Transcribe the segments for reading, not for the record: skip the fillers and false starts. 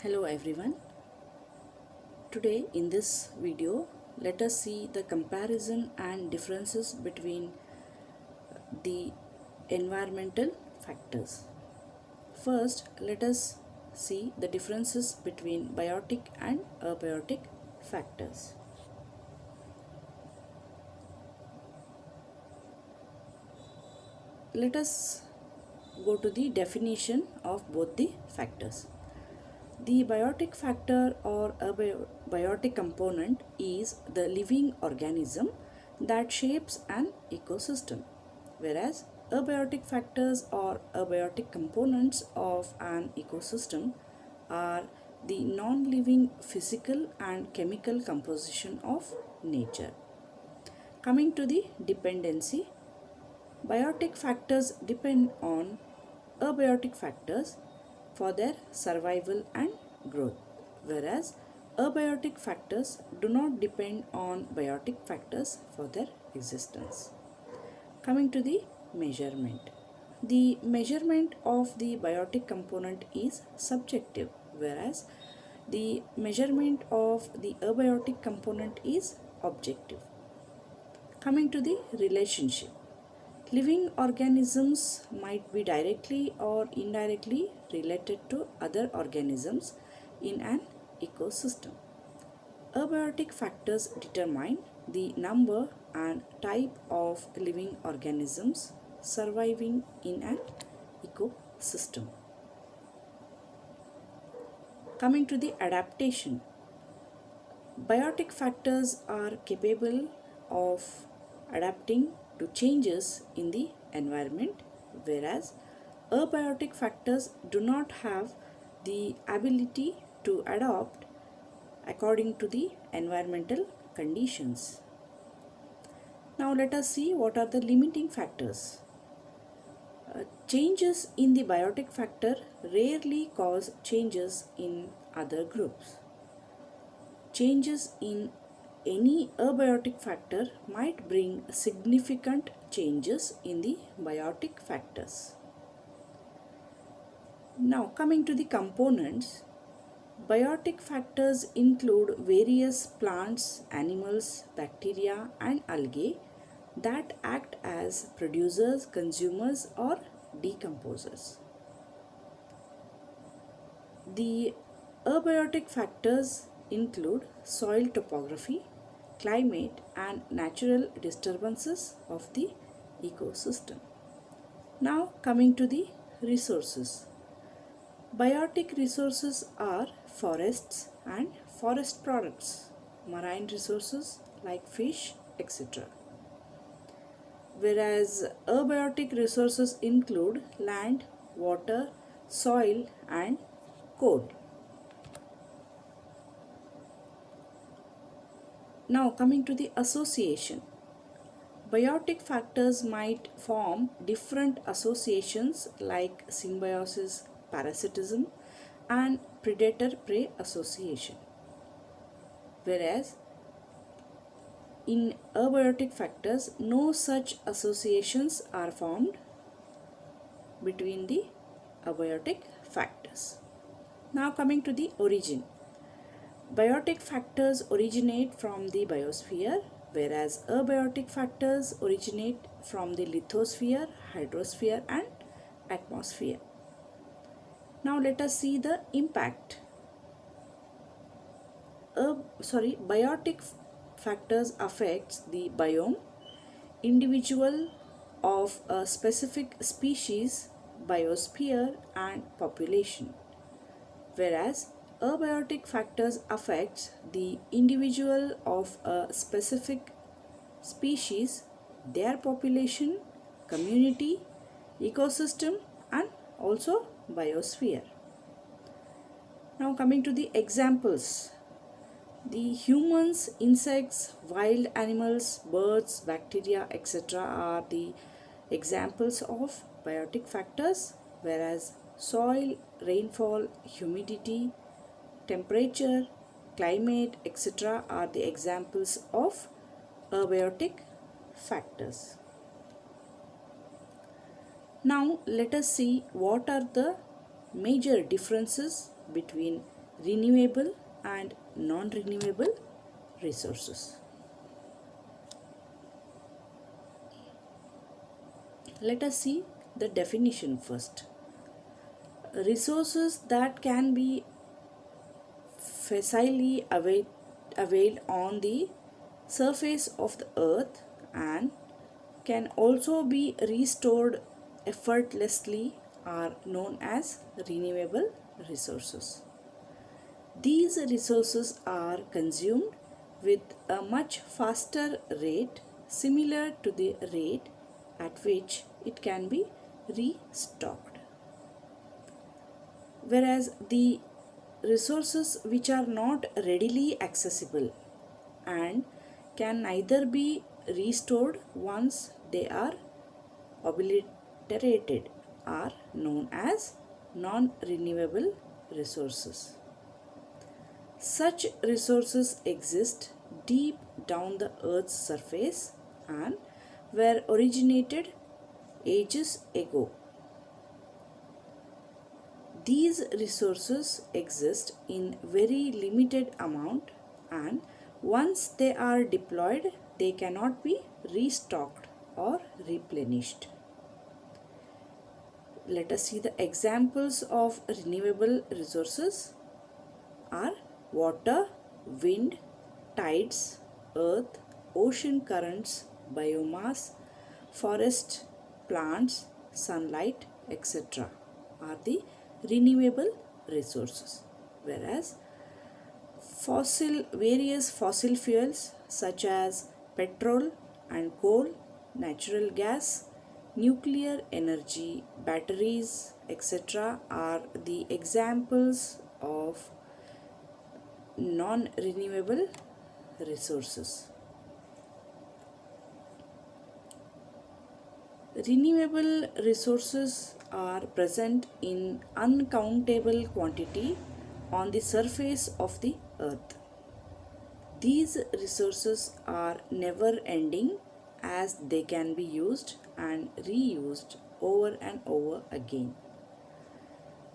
Hello everyone. Today in this video let us see the comparison and differences between the environmental factors. First let us see the differences between biotic and abiotic factors. Let us go to the definition of both the factors. The biotic factor or abiotic component is the living organism that shapes an ecosystem, whereas abiotic factors or abiotic components of an ecosystem are the non-living physical and chemical composition of nature. Coming to the dependency, biotic factors depend on abiotic factors for their survival and growth, whereas abiotic factors do not depend on biotic factors for their existence. Coming to the measurement. The measurement of the biotic component is subjective, whereas the measurement of the abiotic component is objective. Coming to the relationship. Living organisms might be directly or indirectly related to other organisms in an ecosystem. Abiotic factors determine the number and type of living organisms surviving in an ecosystem. Coming to the adaptation, biotic factors are capable of adapting to changes in the environment, whereas abiotic factors do not have the ability to adapt according to the environmental conditions. Now let us see what are the limiting factors. Changes in the biotic factor rarely cause changes in other groups. Changes in any abiotic factor might bring significant changes in the biotic factors. Now coming to the components, biotic factors include various plants, animals, bacteria and algae that act as producers, consumers or decomposers. The abiotic factors include soil topography, climate and natural disturbances of the ecosystem. Now coming to the resources. Biotic resources are forests and forest products, marine resources like fish, etc. Whereas abiotic resources include land, water, soil and coal. Now coming to the association. Biotic factors might form different associations like symbiosis, parasitism and predator-prey association. Whereas in abiotic factors, no such associations are formed between the abiotic factors. Now coming to the origin. Biotic factors originate from the biosphere, whereas abiotic factors originate from the lithosphere, hydrosphere and atmosphere. Now let us see the impact. Biotic factors affects the biome, individual of a specific species, biosphere and population, whereas abiotic factors affects the individual of a specific species, their population, community, ecosystem and also biosphere. Now coming to the examples. The humans, insects, wild animals, birds, bacteria, etc. are the examples of biotic factors, whereas soil, rainfall, humidity, temperature, climate, etc. are the examples of abiotic factors. Now let us see what are the major differences between renewable and non-renewable resources. Let us see the definition first. Resources that can be facilely availed on the surface of the earth and can also be restored effortlessly are known as renewable resources. These resources are consumed with a much faster rate similar to the rate at which it can be restocked. Whereas the resources which are not readily accessible and can neither be restored once they are obliterated are known as non-renewable resources. Such resources exist deep down the earth's surface and were originated ages ago. These resources exist in very limited amount and once they are deployed, they cannot be restocked or replenished. Let us see the examples of renewable resources are water, wind, tides, earth, ocean currents, biomass, forest, plants, sunlight, etc. are the renewable resources. Whereas various fossil fuels such as petrol and coal, natural gas, nuclear energy, batteries, etc. are the examples of non-renewable resources. Renewable resources are present in uncountable quantity on the surface of the earth. These resources are never ending as they can be used and reused over and over again.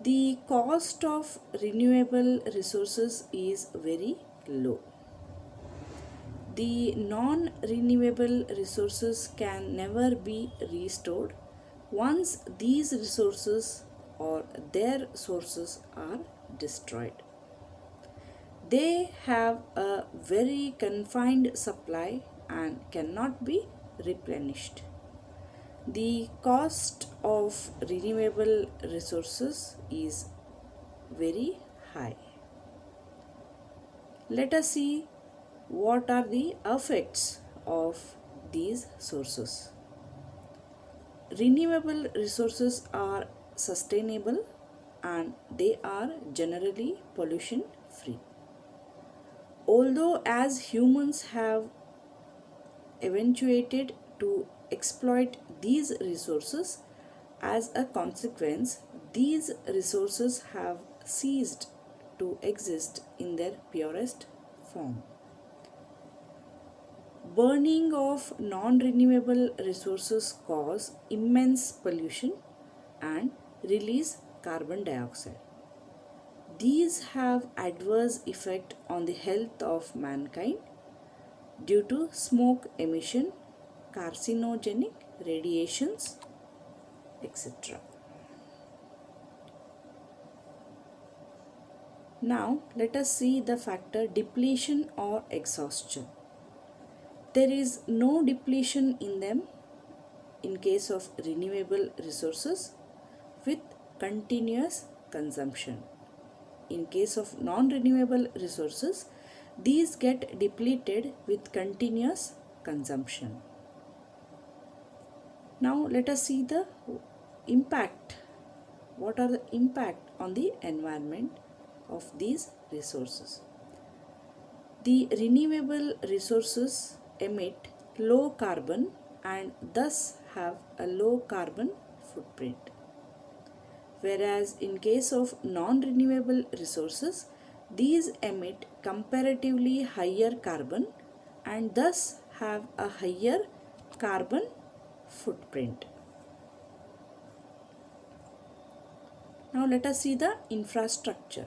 The cost of renewable resources is very low. The non-renewable resources can never be restored once these resources or their sources are destroyed. They have a very confined supply and cannot be replenished. The cost of renewable resources is very high. Let us see what are the effects of these sources. Renewable resources are sustainable and they are generally pollution free. Although as humans have eventuated to exploit these resources, as a consequence, these resources have ceased to exist in their purest form. Burning of non-renewable resources cause immense pollution and release carbon dioxide. These have adverse effect on the health of mankind due to smoke emission, carcinogenic radiations, etc. Now let us see the factor depletion or exhaustion. There is no depletion in them in case of renewable resources with continuous consumption. In case of non-renewable resources, these get depleted with continuous consumption. Now let us see the impact. What are the impact on the environment of these resources? The renewable resources emit low carbon and thus have a low carbon footprint. Whereas in case of non-renewable resources, these emit comparatively higher carbon and thus have a higher carbon footprint. Now let us see the infrastructure.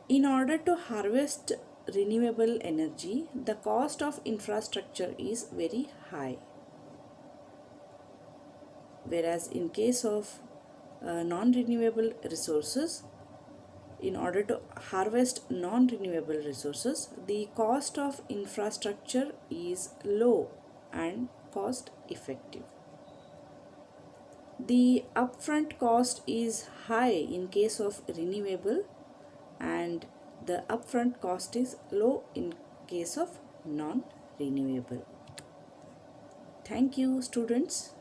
In order to harvest renewable energy, the cost of infrastructure is very high. Whereas in case of non-renewable resources, in order to harvest non-renewable resources, the cost of infrastructure is low and cost effective. The upfront cost is high in case of renewable, and the upfront cost is low in case of non-renewable. Thank you, students.